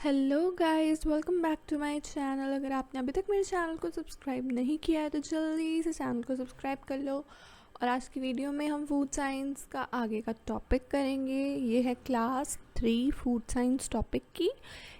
Hello guys, welcome back to my channel. अगर आपने अभी तक मेरे चैनल को सब्सक्राइब नहीं किया है तो जल्दी से चैनल को सब्सक्राइब कर लो। और आज की वीडियो में हम फूड साइंस का आगे का टॉपिक करेंगे। ये है क्लास 3 फूड साइंस टॉपिक की।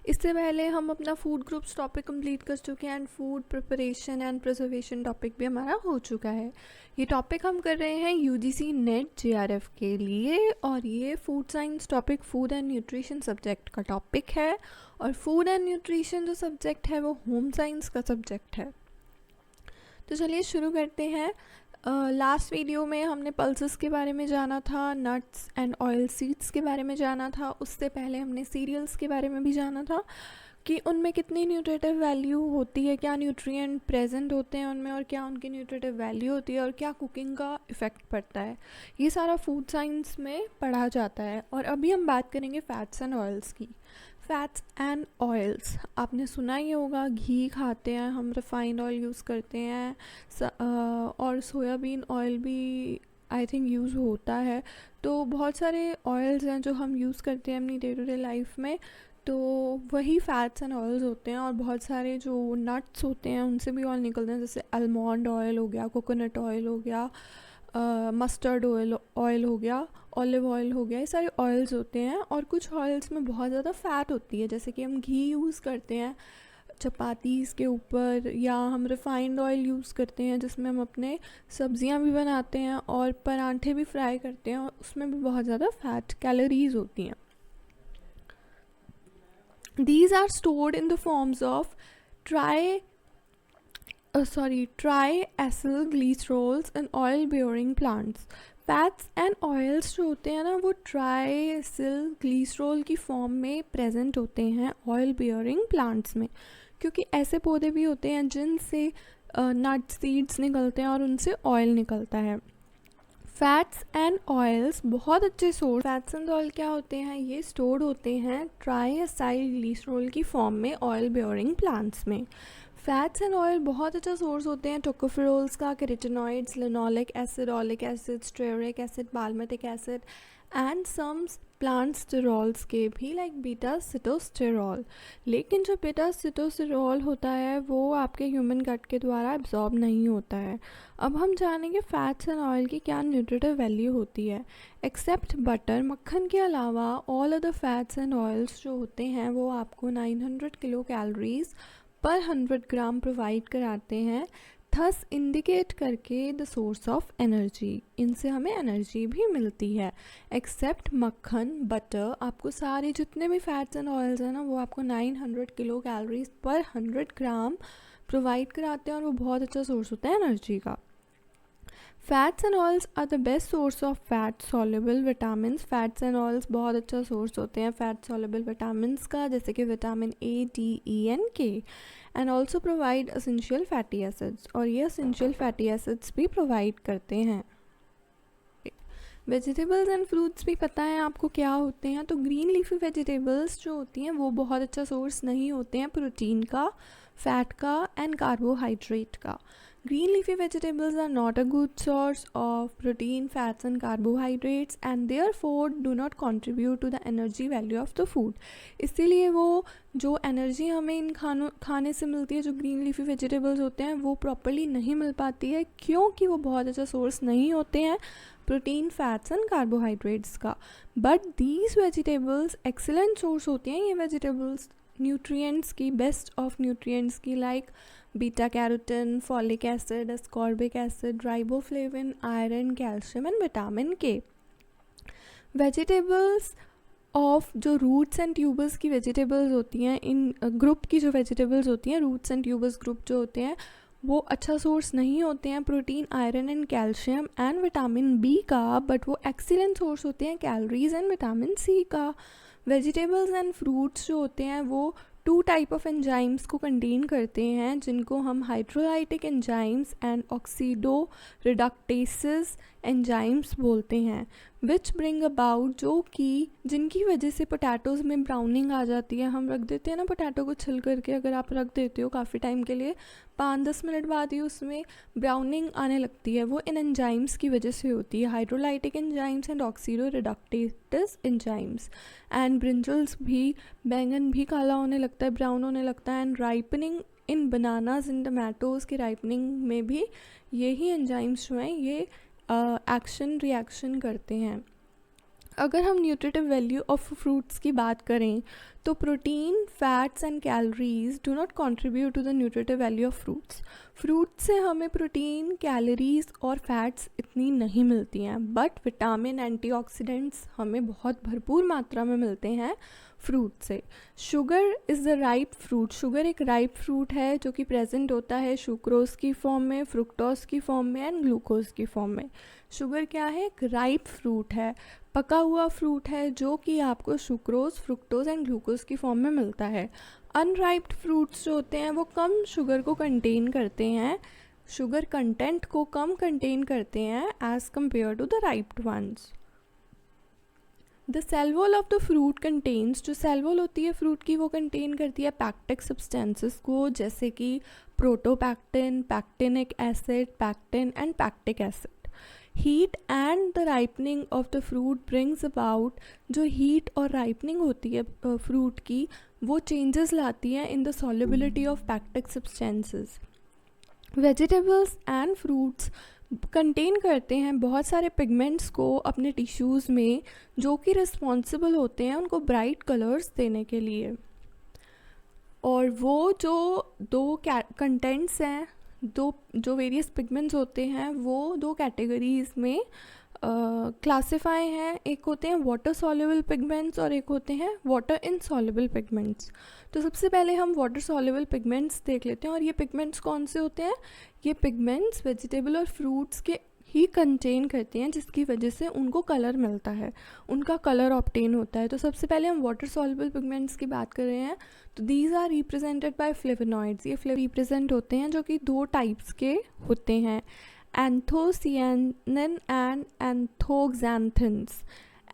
इससे पहले हम अपना फूड ग्रुप्स टॉपिक कंप्लीट कर चुके हैं and food preparation and preservation topic भी हमारा हो चुका है। ये टॉपिक हम कर रहे हैं यूजीसी नेट जेआरएफ के लिए और ये food science topic food and nutrition subject का टॉपिक है। और फूड एंड न्यूट्रिशन जो सब्जेक्ट है वो होम साइंस का सब्जेक्ट है। तो चलिए शुरू करते हैं। लास्ट वीडियो में हमने पल्सेस के बारे में जाना था, नट्स एंड ऑयल सीड्स के बारे में जाना था। उससे पहले हमने सीरियल्स के बारे में भी जाना था कि उनमें कितनी न्यूट्रिटिव वैल्यू होती है, क्या न्यूट्रिएंट प्रेजेंट होते हैं उनमें और क्या उनकी न्यूट्रिटिव वैल्यू होती है और क्या कुकिंग का इफ़ेक्ट पड़ता है। ये सारा फूड साइंस में पढ़ा जाता है। और अभी हम बात करेंगे फ़ैट्स एंड ऑयल्स की। फ़ैट्स एंड ऑयल्स, आपने सुना ही होगा, घी खाते हैं हम, रिफाइंड ऑयल यूज़ करते हैं और सोयाबीन ऑयल भी आई थिंक यूज़ होता है। तो बहुत सारे ऑयल्स हैं जो हम यूज़ करते हैं अपनी डे टू डे लाइफ में, तो वही फ़ैट्स एंड ऑयल्स होते हैं। और बहुत सारे जो नट्स होते हैं उनसे भी ऑयल निकलते हैं, जैसे आलमंड ऑयल हो गया, कोकोनट ऑयल हो गया, मस्टर्ड ऑयल हो गया, ऑलिव ऑयल हो गया। ये सारे ऑयल्स होते हैं और कुछ ऑयल्स में बहुत ज़्यादा फ़ैट होती है, जैसे कि हम घी यूज़ करते हैं चपातीज़ के ऊपर, या हम रिफ़ाइंड ऑयल यूज़ करते हैं जिसमें हम अपने सब्जियां भी बनाते हैं और परांठे भी फ्राई करते हैं, और उसमें भी बहुत ज़्यादा फ़ैट कैलोरीज होती हैं। These are stored in the forms of triacyl glycerols and oil bearing plants. Fats and oils जो होते हैं ना, वो ट्राइसिल ग्लीसरॉल की फॉर्म में प्रेजेंट होते हैं ऑयल बियरिंग प्लांट्स में, क्योंकि ऐसे पौधे भी होते हैं जिनसे नट सीड्स निकलते हैं और उनसे ऑयल निकलता है। फैट्स एंड ऑयल्स बहुत अच्छे सोर्स। फैट्स एंड ऑयल क्या होते हैं, ये स्टोर्ड होते हैं ट्राइएसाइल ग्लिसरॉल की फॉर्म में ऑयल बेयरिंग प्लांट्स में। फैट्स एंड ऑयल बहुत अच्छा सोर्स होते हैं टोकोफेरोल्स का, carotenoids, linoleic acid, oleic acid, stearic acid, palmitic acid and some plant sterols के भी, लाइक बीटा सिटोस्टेरॉल। लेकिन जो बीटा सिटोस्टेरॉल होता है वो आपके ह्यूमन गट के द्वारा एब्जॉर्ब नहीं होता है। अब हम जानेंगे फैट्स एंड ऑयल की क्या न्यूट्रिटिव वैल्यू होती है। एक्सेप्ट बटर, मक्खन के अलावा all other fats and oils जो होते हैं वो आपको 900 किलो कैलोरीज पर 100 ग्राम प्रोवाइड कराते हैं, थस इंडिकेट करके द सोर्स ऑफ एनर्जी। इनसे हमें एनर्जी भी मिलती है। एक्सेप्ट मक्खन, बटर, आपको सारे जितने भी फैट्स एंड ऑयल्स हैं ना वो आपको 900 किलो कैलोरीज पर 100 ग्राम प्रोवाइड कराते हैं और वो बहुत अच्छा सोर्स होता है एनर्जी का। Fats and oils are the best source of fat soluble vitamin. Fats and oils बहुत अच्छा सोर्स होते हैं फैट सॉल्युबल विटामिन का, जैसे कि vitamin A, D, E and K, and also provide essential fatty acids, और ये एसेंशियल फैटी एसिड्स भी प्रोवाइड करते हैं। वेजिटेबल्स एंड फ्रूट्स भी पता है आपको क्या होते हैं। तो ग्रीन लीफी वेजिटेबल्स जो होती हैं वो बहुत अच्छा सोर्स नहीं होते हैं प्रोटीन का, फैट का एंड कार्बोहाइड्रेट का। Green leafy vegetables are not a good source of protein, fats and carbohydrates and therefore do not contribute to the energy value of the food. इसीलिए वो जो एनर्जी हमें इन खाने से मिलती है, जो ग्रीन लीफी वेजिटेबल्स होते हैं, वो प्रॉपरली नहीं मिल पाती है, क्योंकि वो बहुत अच्छा सोर्स नहीं होते हैं प्रोटीन, फैट्स एंड कार्बोहाइड्रेट्स का। But these vegetables excellent source होती हैं ये वेजिटेबल्स न्यूट्रिएंट्स की, बेस्ट ऑफ न्यूट्रिएंट्स की, like beta carotene, folic acid, ascorbic acid, riboflavin, iron, calcium and vitamin के। वेजिटेबल्स ऑफ जो रूट्स एंड ट्यूबर्स की vegetables होती हैं, इन ग्रुप की जो वेजिटेबल्स होती हैं, रूट्स एंड ट्यूबर्स ग्रुप जो होते हैं, वो अच्छा सोर्स नहीं होते हैं protein, iron and calcium and vitamin B का, बट वो एक्सीलेंट सोर्स होते हैं कैलोरीज एंड विटामिन सी का। वेजिटेबल्स एंड फ्रूट्स जो होते हैं वो 2 टाइप ऑफ एंजाइम्स को कंटेन करते हैं, जिनको हम hydrolytic enzymes and oxido reductases enzymes बोलते हैं, विच ब्रिंग अबाउट, जो कि जिनकी वजह से पोटैटोज़ में ब्राउनिंग आ जाती है। हम रख देते हैं ना पोटैटो को छिल करके, अगर आप रख देते हो काफ़ी टाइम के लिए, 5-10 मिनट बाद ही उसमें ब्राउनिंग आने लगती है, वो इन एंजाइम्स की वजह से होती है, hydrolytic enzymes and oxido reductase enzymes. And brinjals भी, बैंगन भी काला होने लगता है, ब्राउन होने लगता है। And ripening in bananas in tomatoes की राइपनिंग में भी यही एंजाइम्स जो हैं ये एक्शन रिएक्शन करते हैं। अगर हम न्यूट्रिटिव वैल्यू ऑफ फ्रूट्स की बात करें तो protein, fats and calories do not contribute to the nutritive value of fruits. Fruit से हमें प्रोटीन, कैलोरीज और फैट्स इतनी नहीं मिलती हैं, बट विटामिन, एंटीऑक्सीडेंट्स हमें बहुत भरपूर मात्रा में मिलते हैं फ्रूट से। Sugar is the ripe fruit, sugar एक राइप फ्रूट है जो कि प्रेजेंट होता है सुक्रोज की फॉर्म में, फ्रुक्टोज की फॉर्म में एंड ग्लूकोज की फॉर्म में। शुगर क्या है? एक राइप फ्रूट है, पका हुआ फ्रूट है जो कि आपको सुक्रोज, फ्रुक्टोज एंड ग्लूकोज की फॉर्म में मिलता है। अनराइप्ड फ्रूट्स जो होते हैं वो कम शुगर को कंटेन करते हैं, शुगर कंटेंट को कम कंटेन करते हैं as compare to the riped ones. The cell wall of the fruit contains, जो सेल वॉल होती है फ्रूट की वो कंटेन करती है पैक्टिक सब्सटेंसेस को, जैसे कि protopectin, pectinic acid, pectin and pectic acid. Heat and the ripening of the fruit brings about, जो हीट और राइपनिंग होती है फ्रूट की वो चेंजेस लाती है in the solubility of pectic substances. Vegetables and fruits contain करते हैं बहुत सारे पिगमेंट्स को अपने टिश्यूज़ में, जो कि रिस्पॉन्सिबल होते हैं उनको ब्राइट कलर्स देने के लिए। और वो जो दो कंटेंट्स हैं, दो जो वेरियस पिगमेंट्स होते हैं वो दो कैटेगरीज़ में क्लासिफाई हैं। एक होते हैं वाटर सॉल्युबल पिगमेंट्स और एक होते हैं वाटर इनसॉल्युबल पिगमेंट्स। तो सबसे पहले हम वाटर सॉल्युबल पिगमेंट्स देख लेते हैं। और ये पिगमेंट्स कौन से होते हैं? ये पिगमेंट्स वेजिटेबल और फ्रूट्स के ही कंटेन करते हैं, जिसकी वजह से उनको कलर मिलता है, उनका कलर ऑब्टेन होता है। तो सबसे पहले हम वाटर सॉल्युबल पिगमेंट्स की बात कर रहे हैं। तो these are represented by flavonoids, ये रिप्रेजेंट होते हैं जो कि दो टाइप्स के होते हैं, एंथोसियानिन एंड एंथोक्सैंथिन्स।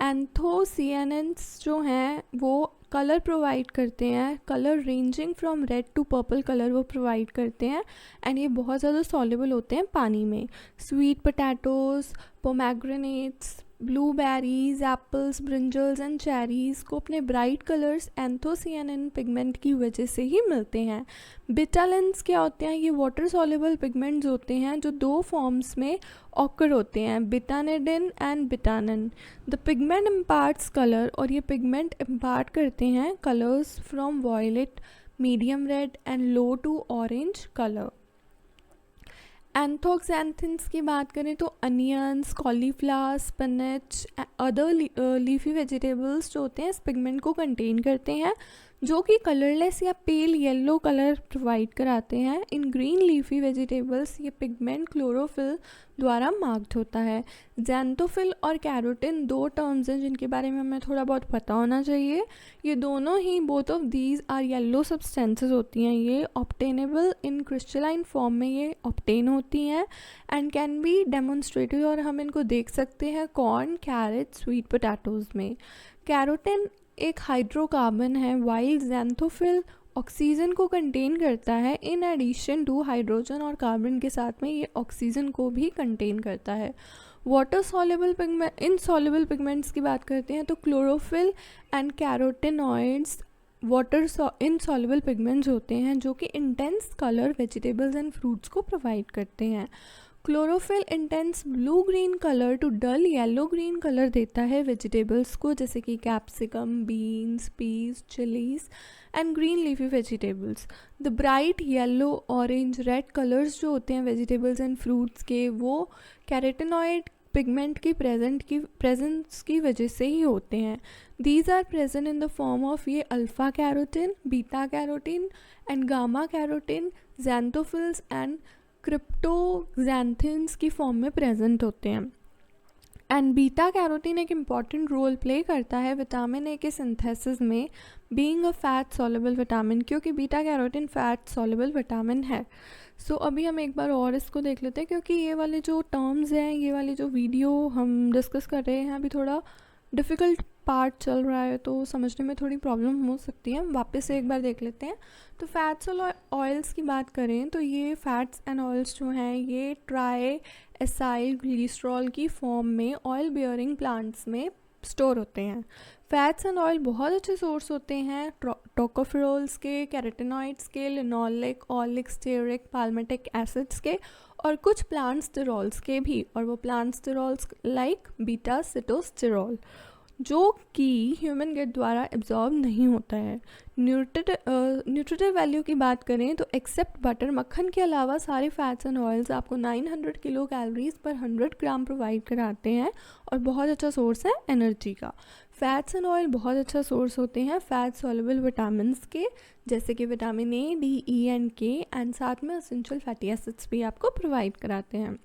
एंथोसियानिन्स जो हैं वो कलर प्रोवाइड करते हैं, colour ranging from red to purple colour वो प्रोवाइड करते हैं, एंड ये बहुत ज़्यादा सॉल्युबल होते हैं पानी में। Sweet potatoes, pomegranates, blueberries, apples, brinjals and cherries को अपने ब्राइट कलर्स एंथोसियानिन पिगमेंट की वजह से ही मिलते हैं। बिटालिन्स क्या होते हैं? ये वाटर सॉल्युबल पिगमेंट्स होते हैं जो दो फॉर्म्स में ऑकर होते हैं, betanidin and betanin. The pigment imparts colour, और ये पिगमेंट इम्पार्ट करते हैं colours from violet, medium red and low to orange colour. Anthoxanthins की बात करें तो onions, cauliflower, spinach, other leafy vegetables जो होते हैं इस पिगमेंट को कंटेन करते हैं, जो कि कलरलेस या पेल येलो कलर प्रोवाइड कराते हैं। इन ग्रीन लीफी वेजिटेबल्स ये पिगमेंट क्लोरोफिल द्वारा मार्क्ड होता है। ज़ैंथोफिल और कैरोटिन दो टर्म्स हैं जिनके बारे में हमें थोड़ा बहुत पता होना चाहिए। ये दोनों ही, both of these are yellow substances होती हैं, ये ऑब्टेनेबल इन क्रिस्टलाइन फॉर्म में ये ऑब्टेन होती हैं एंड कैन बी डेमोन्स्ट्रेटेड, और हम इनको देख सकते हैं कॉर्न, कैरेट, स्वीट पोटैटोज़ में। कैरोटिन एक हाइड्रोकार्बन है, वाइल ज़ैंथोफिल ऑक्सीजन को कंटेन करता है। इन एडिशन टू हाइड्रोजन और कार्बन के साथ में ये ऑक्सीजन को भी कंटेन करता है। Water soluble pigment, insoluble pigments की बात करते हैं तो chlorophyll and carotenoids water insoluble pigments होते हैं जो कि intense colour vegetables and fruits को प्रोवाइड करते हैं। Chlorophyll intense blue green colour to dull yellow green colour देता है वेजिटेबल्स को, जैसे कि capsicum, beans, peas, chillies and green leafy vegetables. The bright yellow, orange, red colours जो होते हैं वेजिटेबल्स एंड फ्रूट्स के, वो कैरोटिनॉइड पिगमेंट की प्रेजेंस की वजह से ही होते हैं। These are present in the form of ये alpha carotene, beta carotene and gamma carotene, xanthophylls and cryptoxanthins की फॉर्म में प्रेजेंट होते हैं। एंड बीटा कैरोटीन एक इम्पॉर्टेंट रोल प्ले करता है विटामिन ए के सिंथेसिस में, being a fat soluble vitamin, क्योंकि beta carotene fat soluble vitamin है। सो अभी हम एक बार और इसको देख लेते हैं, क्योंकि ये वाले जो टर्म्स हैं, ये वाली जो वीडियो हम डिस्कस कर रहे हैं अभी थोड़ा डिफ़िकल्ट पार्ट चल रहा है, तो समझने में थोड़ी प्रॉब्लम हो सकती है। हम वापस से एक बार देख लेते हैं। तो फैट्स और ऑयल्स की बात करें तो ये फैट्स एंड ऑयल्स जो हैं ये ट्राई एसाइल ग्लिसरॉल की फॉर्म में ऑयल बियरिंग प्लांट्स में स्टोर होते हैं। फैट्स एंड ऑयल बहुत अच्छे सोर्स होते हैं टोकोफेरोल्स के, कैरोटेनॉइड्स के, linoleic, oleic, stearic, palmitic acids के, और कुछ प्लांट स्टेरॉल्स के भी। और वो plant sterols like beta sitosterol, जो कि ह्यूमन गट द्वारा एब्जॉर्ब नहीं होता है। न्यूट्रिटिव वैल्यू की बात करें तो एक्सेप्ट बटर, मक्खन के अलावा सारे फैट्स एंड ऑयल्स आपको 900 किलो कैलोरीज पर 100 ग्राम प्रोवाइड कराते हैं और बहुत अच्छा सोर्स है एनर्जी का। फैट्स एंड ऑयल बहुत अच्छा सोर्स होते हैं फैट सॉल्युबल विटामिन्स के, जैसे कि vitamin A, D, E and K, and साथ में एसेंशियल फैटी एसिड्स भी आपको प्रोवाइड कराते हैं।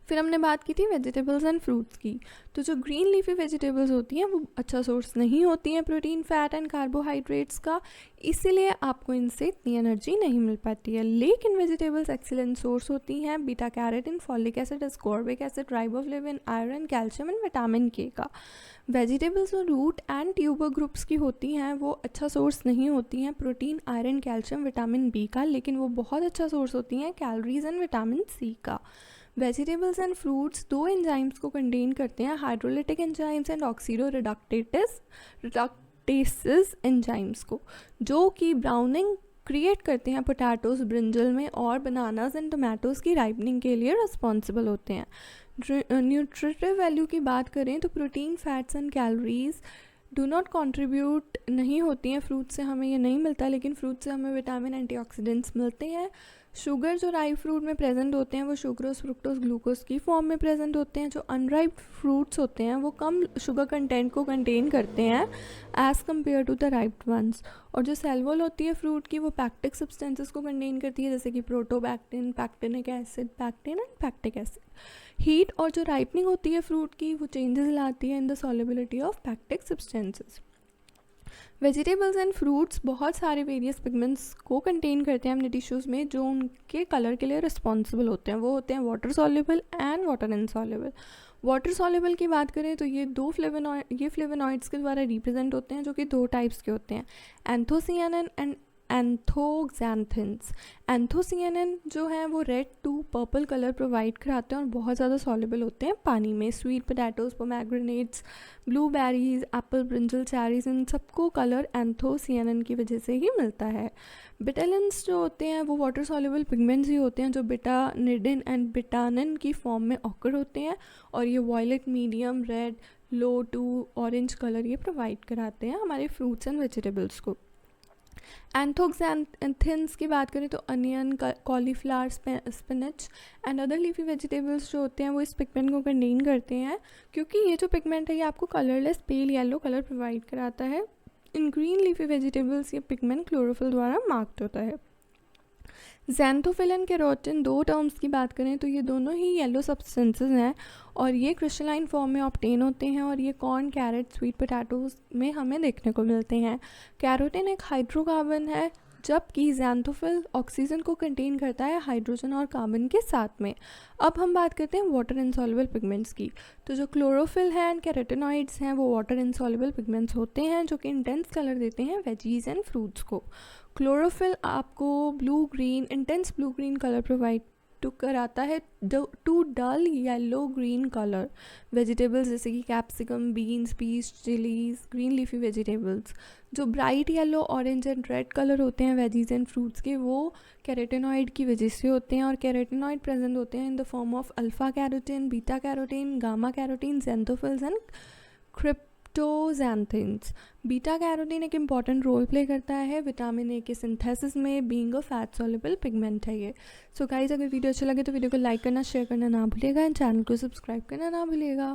फिर हमने बात की थी वेजिटेबल्स एंड फ्रूट्स की। तो जो ग्रीन लीफी वेजिटेबल्स होती हैं वो अच्छा सोर्स नहीं होती हैं प्रोटीन, फैट एंड कार्बोहाइड्रेट्स का, इसीलिए आपको इनसे इतनी एनर्जी नहीं मिल पाती है। लेकिन वेजिटेबल्स एक्सीलेंट सोर्स होती हैं beta carotene, folic acid, ascorbic acid, riboflavin, iron, calcium and vitamin के का। वेजिटेबल्स और रूट एंड ट्यूबर ग्रुप्स की होती हैं वो अच्छा सोर्स नहीं होती हैं protein, iron, calcium, vitamin B का, लेकिन वो बहुत अच्छा सोर्स होती हैं कैलोरीज एंड विटामिन सी का। वेजिटेबल्स एंड फ्रूट्स दो एंजाइम्स को कंटेन करते हैं, hydrolytic enzymes and oxido reductases enzymes को, जो कि ब्राउनिंग क्रिएट करते हैं पोटैटोज, ब्रिंजल में, और बनानास एंड टोमेटोज़ की राइपनिंग के लिए रिस्पॉन्सिबल होते हैं। न्यूट्रिटिव वैल्यू की बात करें तो protein, fats and calories do not contribute नहीं होती हैं फ्रूट से, हमें ये नहीं मिलता, लेकिन फ्रूट से हमें विटामिन, एंटीऑक्सीडेंट्स मिलते हैं। शुगर जो राइप फ्रूट में प्रेजेंट होते हैं वो शुक्रोज, फ्रुक्टोज, ग्लूकोज की फॉर्म में प्रेजेंट होते हैं। जो अनराइप फ्रूट्स होते हैं वो कम शुगर कंटेंट को कंटेन करते हैं as compare to the riped ones. और जो सेल्वोल होती है फ्रूट की वो पैक्टिक सब्सटेंसेस को कंटेन करती है, जैसे कि protopectin, pectinic acid, pectin and pectic acid. Heat और जो राइपनिंग होती है फ्रूट की वो चेंजेस लाती है in the solubility of pectic substances. Vegetables and fruits बहुत सारे वेरियस पिगमेंट्स को कंटेन करते हैं अपने टिश्यूज़ में, जो उनके कलर के लिए रिस्पॉन्सिबल होते हैं। वो होते हैं water soluble and water insoluble. Water soluble की बात करें तो ये फ्लेवोनॉइड्स के द्वारा रिप्रेजेंट होते हैं, जो कि दो टाइप्स के होते हैं, एंथोसियानिन एंड एंथोक्सैंथिन्स। एंथोसियानिन जो है वो red to purple colour provide कराते हैं और बहुत ज़्यादा सॉल्युबल होते हैं पानी में। Sweet potatoes, pomegranates, blueberries, apple, brinjal, cherries, इन सबको कलर एंथोसियानिन की वजह से ही मिलता है। बिटेलिन्स जो होते हैं वो वाटर सॉल्युबल पिगमेंट्स ही होते हैं, जो बिटानिडिन एंड बिटानिन की फॉर्म में ऑकर होते हैं, और ये violet, medium, red, low to orange colour ये प्रोवाइड कराते हैं हमारे फ्रूट्स एंड वेजिटेबल्स को। एंथोक्सैंथिन्स की बात करें तो onion, cauliflower, spinach and other leafy vegetables जो होते हैं वो इस पिगमेंट को कंटेन करते हैं, क्योंकि ये जो पिगमेंट है ये आपको colourless pale yellow colour provide कराता है। इन ग्रीन लीफी वेजिटेबल्स ये पिगमेंट क्लोरोफिल द्वारा मार्क्ड होता है। ज़ैंथोफिल एंड कैरोटीन दो टर्म्स की बात करें तो ये दोनों ही येलो सब्सटेंसेस हैं और ये क्रिस्टलाइन फॉर्म में ऑब्टेन होते हैं, और ये कॉर्न, कैरेट, स्वीट पोटैटोज में हमें देखने को मिलते हैं। कैरोटीन एक हाइड्रोकार्बन है, जबकि ज़ैंथोफिल ऑक्सीजन को कंटेन करता है हाइड्रोजन और कार्बन के साथ में। अब हम बात करते हैं वाटर इनसॉल्युबल पिगमेंट्स की। तो जो क्लोरोफिल है एंड कैरोटिनॉइड्स हैं वो वाटर इनसॉल्युबल पिगमेंट्स होते हैं, जो कि इंटेंस कलर देते हैं वेजीज एंड फ्रूट्स को। क्लोरोफिल आपको intense blue green colour provide कराता है to dull yellow green colour. Vegetables जैसे कि capsicum, beans, peas, chillies, green leafy vegetables जो bright yellow, orange and red colour होते हैं वेजीज एंड फ्रूट्स के, वो कैरोटिनॉइड की वजह से होते हैं, और कैरोटिनॉइड प्रेजेंट होते हैं in the form of alpha carotene, beta carotene, gamma carotene, xanthophylls and cryptoxanthins. Beta carotene एक इम्पॉर्टेंट रोल प्ले करता है विटामिन ए के सिंथेसिस में, being a fat soluble pigment है ये। सो गाइस, अगर वीडियो अच्छा लगे तो वीडियो को लाइक करना, शेयर करना ना भूलिएगा, एंड चैनल को सब्सक्राइब करना ना भूलिएगा।